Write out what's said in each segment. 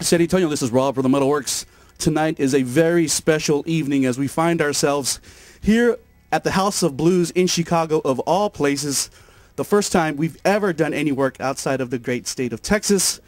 San Antonio, this is Rob from the MetalWorks. Tonight is a very special evening as we find ourselves here at the House of Blues in Chicago, of all places. The first time we've ever done any work outside of the great state of Texas.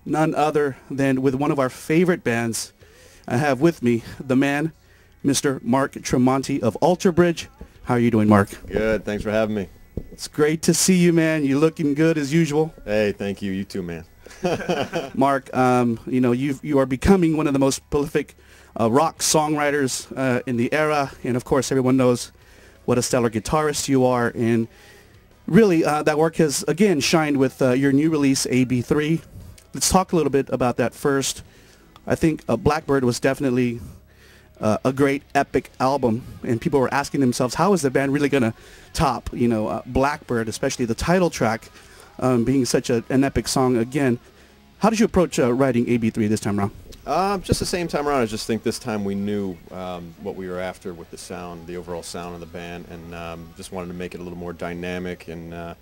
None other than with one of our favorite bands. I have with me the man, Mr. Mark Tremonti of Alter Bridge. How are you doing, Mark? Good. Thanks for having me. It's great to see you, man. You're looking good as usual. Hey, thank you. You too, man. Mark, you know, you are becoming one of the most prolific rock songwriters in the era, and of course everyone knows what a stellar guitarist you are, and really that work has again shined with your new release ABIII. Let's talk a little bit about that first. I think Blackbird was definitely a great epic album, and people were asking themselves, how is the band really going to top, you know, Blackbird, especially the title track being such an epic song again. How did you approach writing ABIII this time around? Just the same time around. I just think this time we knew what we were after with the sound, the overall sound of the band, and just wanted to make it a little more dynamic and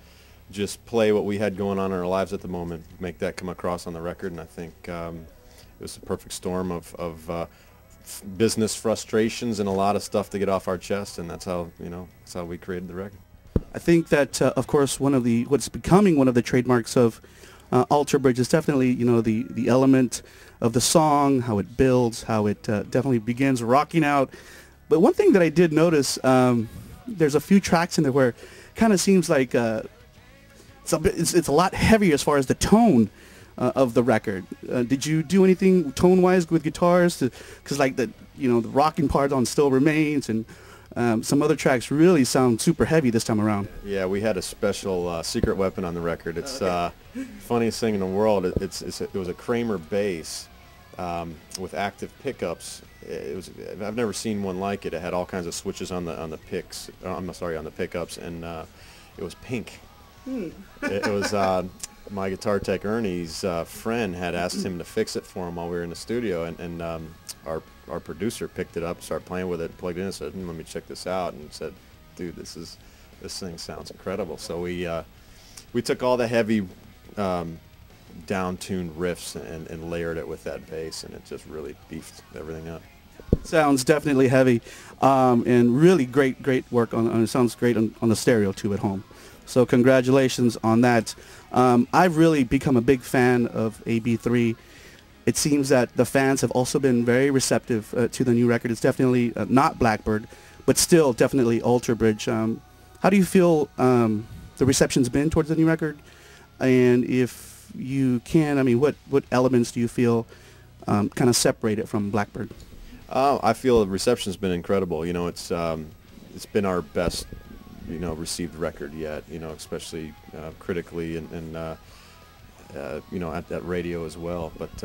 just play what we had going on in our lives at the moment, make that come across on the record. And I think it was a perfect storm of business frustrations and a lot of stuff to get off our chest, and that's how we created the record. I think that of course what's becoming one of the trademarks of Alter Bridge is definitely, you know, the element of the song, how it builds, how it definitely begins rocking out. But one thing that I did notice, there's a few tracks in there where it kind of seems like it's a lot heavier as far as the tone of the record. Did you do anything tone-wise with guitars? Because like the rocking part on Still Remains and some other tracks really sound super heavy this time around. Yeah, we had a special secret weapon on the record. It's funniest thing in the world. It was a Kramer bass with active pickups. I've never seen one like it. It had all kinds of switches on the picks. I'm sorry, on the pickups, and it was pink. It was my guitar tech Ernie's friend had asked him to fix it for him while we were in the studio, and our producer picked it up, started playing with it, plugged it in, and said, let me check this out, and said, dude, this thing sounds incredible. So we took all the heavy down-tuned riffs and layered it with that bass, and it just really beefed everything up. Sounds definitely heavy, and really great work on it. Sounds great on the stereo too at home. So congratulations on that. I've really become a big fan of ABIII. It seems that the fans have also been very receptive to the new record. It's definitely not Blackbird, but still definitely Alter Bridge. How do you feel the reception's been towards the new record? And if you can, I mean, what elements do you feel kind of separate it from Blackbird? I feel the reception's been incredible. You know, it's been our best, received record yet. Especially critically and at radio as well. But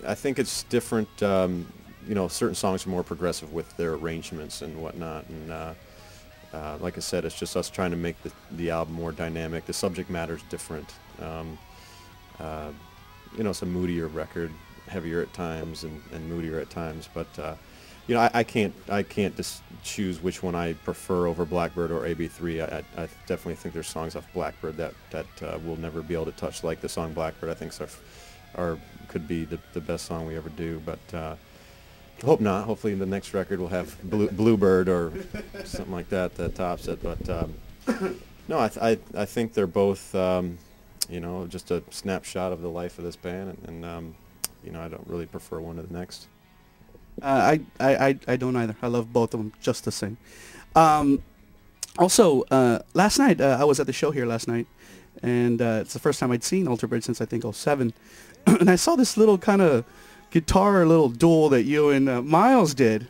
I think it's different. Certain songs are more progressive with their arrangements and whatnot. And like I said, it's just us trying to make the album more dynamic. The subject matter's different. It's a moodier record, heavier at times and moodier at times. But I can't just choose which one I prefer over Blackbird or ABIII. I definitely think there's songs off Blackbird that we'll never be able to touch, like the song Blackbird. I think could be the best song we ever do, but hope not. Hopefully the next record will have Bluebird or something like that tops it. But no, I think they're both just a snapshot of the life of this band, and I don't really prefer one to the next. I don't either. I love both of them just the same. Also, last night, I was at the show here last night, and it's the first time I'd seen Alter Bridge since I think '07, and I saw this little kind of guitar little duel that you and Miles did,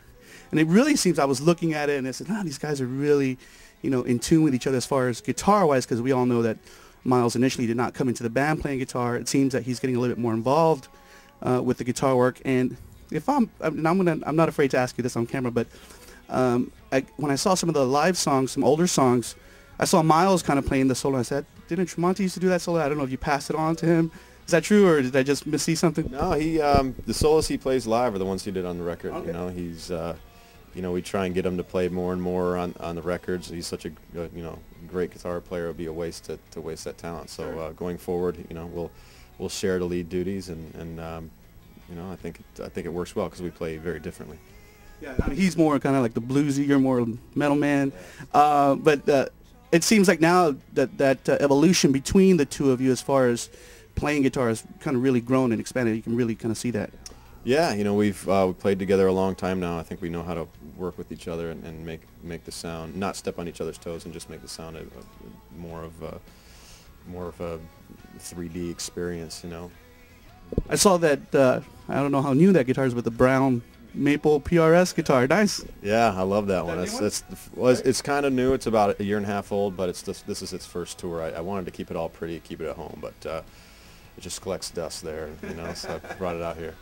and it really seems, I was looking at it and I said, these guys are really, in tune with each other as far as guitar-wise, because we all know that Miles initially did not come into the band playing guitar. It seems that he's getting a little bit more involved with the guitar work, and I'm not afraid to ask you this on camera, but when I saw some of the live songs, some older songs, I saw Miles kind of playing the solo. I said, didn't Tremonti used to do that solo? I don't know if you passed it on to him. Is that true, or did I just missee something? No, the solos he plays live are the ones he did on the record. Okay. He's we try and get him to play more and more on the records. He's such a great guitar player. It would be a waste to waste that talent. So going forward, we'll we'll share the lead duties, and you know, I think it works well because we play very differently. Yeah, I mean, he's more kind of like the bluesy, you're more metal man, but it seems like now that evolution between the two of you as far as playing guitar has kind of really grown and expanded. You can really kind of see that. Yeah, you know, we've played together a long time now. I think we know how to work with each other and make the sound, not step on each other's toes, and just make the sound more of a 3D experience. You know. I saw that. I don't know how new that guitar is, but the brown maple PRS guitar. Nice. Yeah, I love that one. It's kind of new. It's about a year and a half old, but this is its first tour. I wanted to keep it all pretty, keep it at home, but it just collects dust there, you know. So I brought it out here.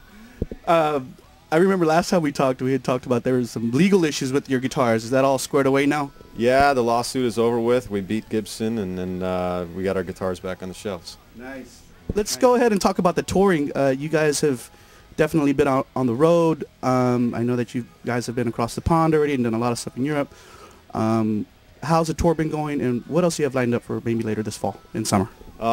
I remember last time we had talked about there was some legal issues with your guitars. Is that all squared away now? Yeah, the lawsuit is over with. We beat Gibson, and then we got our guitars back on the shelves. Nice. Let's go ahead and talk about the touring. You guys have definitely been out on the road. I know that you guys have been across the pond already and done a lot of stuff in Europe. How's the tour been going, and what else do you have lined up for maybe later this fall and summer?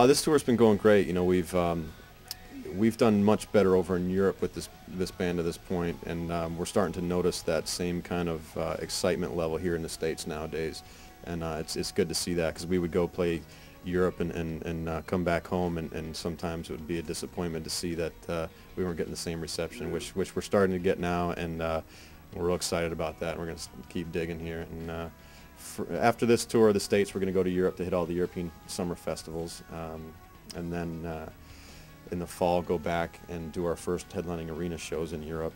This tour's been going great. You know, we've done much better over in Europe with this band to this point, and we're starting to notice that same kind of excitement level here in the States nowadays, and it's good to see that, because we would go play Europe and come back home, and sometimes it would be a disappointment to see that we weren't getting the same reception, which we're starting to get now, and we're real excited about that. We're going to keep digging here, and after this tour of the States, we're going to go to Europe to hit all the European summer festivals, and then in the fall go back and do our first headlining arena shows in Europe,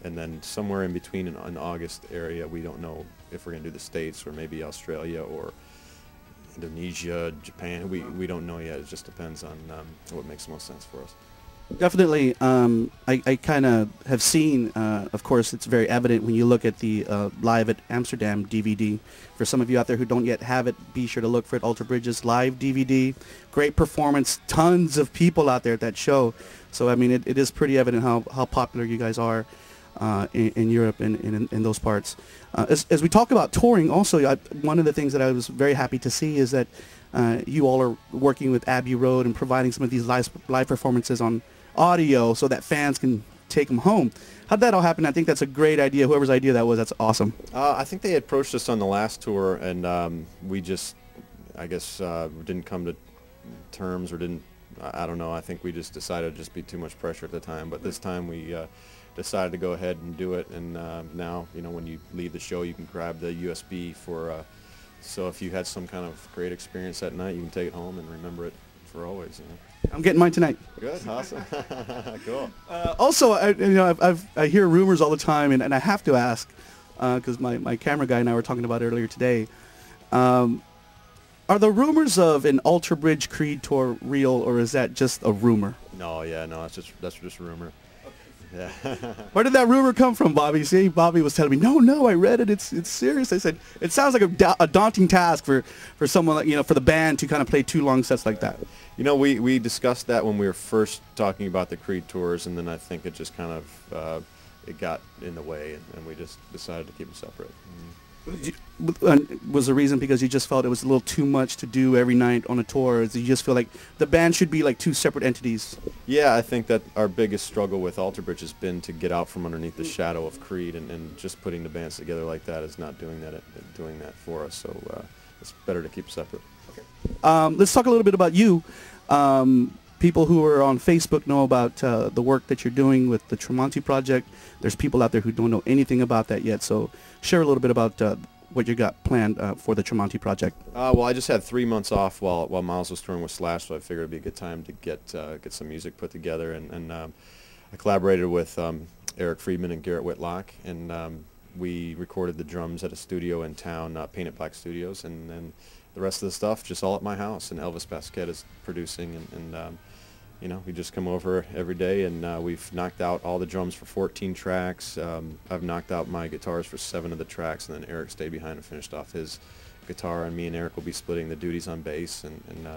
and then somewhere in between in August area, we don't know if we're going to do the States or maybe Australia or Indonesia, Japan. We don't know yet. It just depends on what makes the most sense for us. Definitely. I kind of have seen, of course, it's very evident when you look at the Live at Amsterdam DVD. For some of you out there who don't yet have it, be sure to look for it. Alter Bridge's live DVD. Great performance. Tons of people out there at that show. So, I mean, it is pretty evident how popular you guys are in Europe and in those parts. As we talk about touring, also, one of the things that I was very happy to see is that you all are working with ABIII and providing some of these live performances on audio so that fans can take them home. How'd that all happen? I think that's a great idea. Whoever's idea that was, that's awesome. I think they approached us on the last tour, and we just, I guess, didn't come to terms, or didn't, I don't know. I think we just decided it'd just be too much pressure at the time. But this time we decided to go ahead and do it, and now, you know, when you leave the show, you can grab the USB for, so if you had some kind of great experience that night, you can take it home and remember it for always, you know. I'm getting mine tonight. Good, awesome. Cool. Also, I hear rumors all the time, and I have to ask, because my camera guy and I were talking about it earlier today. Are the rumors of an Alter Bridge Creed tour real, or is that just a rumor? No, yeah, no, that's just a rumor. Yeah. Where did that rumor come from, Bobby? See, Bobby was telling me, no, I read it. It's serious. I said, it sounds like a daunting task for someone, like, you know, for the band to kind of play 2 long sets like that. You know, we discussed that when we were first talking about the Creed tours, and then I think it just kind of it got in the way, and we just decided to keep them separate. Was the reason because you just felt it was a little too much to do every night on a tour? Or did you just feel like the band should be like 2 separate entities? Yeah, I think that our biggest struggle with Alter Bridge has been to get out from underneath the shadow of Creed, and just putting the bands together like that is not doing that for us. So it's better to keep separate. Okay. Let's talk a little bit about you. People who are on Facebook know about the work that you're doing with the Tremonti Project. There's people out there who don't know anything about that yet, so share a little bit about what you got planned for the Tremonti Project. Well, I just had 3 months off while Miles was touring with Slash, so I figured it'd be a good time to get some music put together, and I collaborated with Eric Friedman and Garrett Whitlock, and we recorded the drums at a studio in town, Painted Black Studios, and then the rest of the stuff just all at my house, and Elvis Basquet is producing, and you know, we just come over every day, and we've knocked out all the drums for 14 tracks. I've knocked out my guitars for 7 of the tracks, and then Eric stayed behind and finished off his guitar, and me and Eric will be splitting the duties on bass, and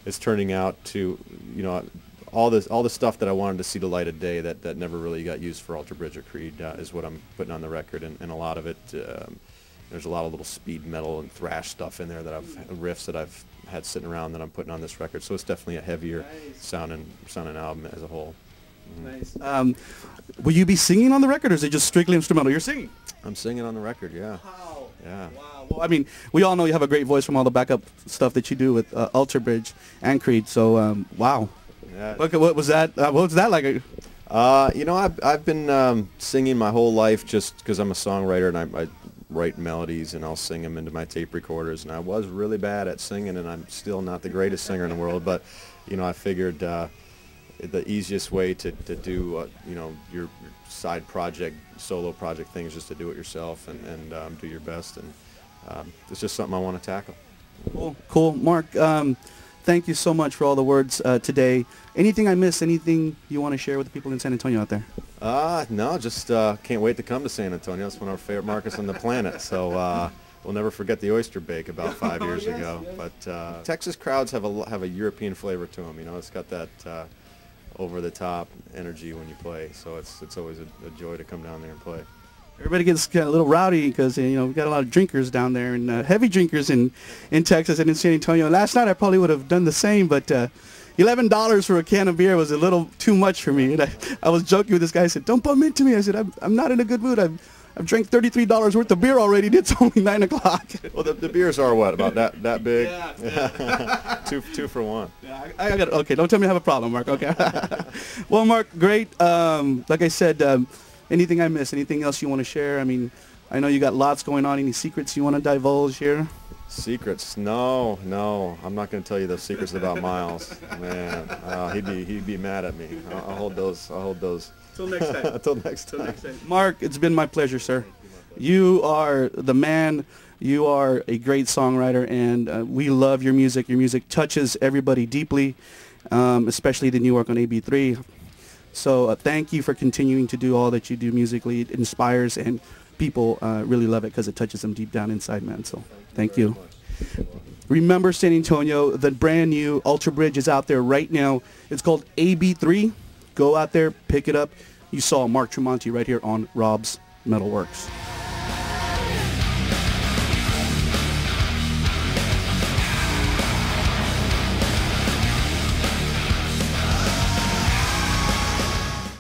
it's turning out to, you know, all the stuff that I wanted to see the light of day that never really got used for Alter Bridge or Creed is what I'm putting on the record, and a lot of it, there's a lot of little speed metal and thrash stuff in there riffs that I've had sitting around that I'm putting on this record. So it's definitely a heavier sounding album as a whole. Nice. Will you be singing on the record, or is it just strictly instrumental? You're singing? I'm singing on the record, yeah. Wow. Yeah. Wow. Well, I mean, we all know you have a great voice from all the backup stuff that you do with Alter Bridge and Creed. So, wow. Yeah. What was that? What was that like? You know, I've been singing my whole life just because I'm a songwriter, and I write melodies and I'll sing them into my tape recorders. And I was really bad at singing, and I'm still not the greatest singer in the world. But, you know, I figured the easiest way to do, you know, your side project, solo project thing is just to do it yourself and do your best. And it's just something I want to tackle. Cool. Cool. Mark, thank you so much for all the words today. Anything I missed? Anything you want to share with the people in San Antonio out there? No, just can't wait to come to San Antonio. It's one of our favorite markets on the planet. So we'll never forget the oyster bake about 5 years ago. Yes. But Texas crowds have a European flavor to them. You know, it's got that over-the-top energy when you play. So it's always a joy to come down there and play. Everybody gets a little rowdy because, you know, we've got a lot of drinkers down there, and heavy drinkers in Texas and in San Antonio. Last night I probably would have done the same, but $11 for a can of beer was a little too much for me. And I was joking with this guy. I said, "Don't bump into me." I said, I'm not in a good mood. I've drank $33 worth of beer already. It's only 9 o'clock. Well, the beers are what, about that big? Yeah. two for one. Yeah, I got it. Okay, don't tell me I have a problem, Mark. Okay. Well, Mark, great. Like I said, anything I missed? Anything else you want to share? I mean, I know you got lots going on. Any secrets you want to divulge here? Secrets? No. I'm not going to tell you those secrets about Miles. Man, he'd be mad at me. I'll hold those. Till next time. Until next time. Mark, it's been my pleasure, sir. You are the man. You are a great songwriter, and we love your music. Your music touches everybody deeply, especially the new work on ABIII. So thank you for continuing to do all that you do musically. It inspires, and people really love it because it touches them deep down inside, man. So thank you. Remember, San Antonio, the brand new Alter Bridge is out there right now. It's called ABIII. Go out there, pick it up. You saw Mark Tremonti right here on Robbs MetalWorks.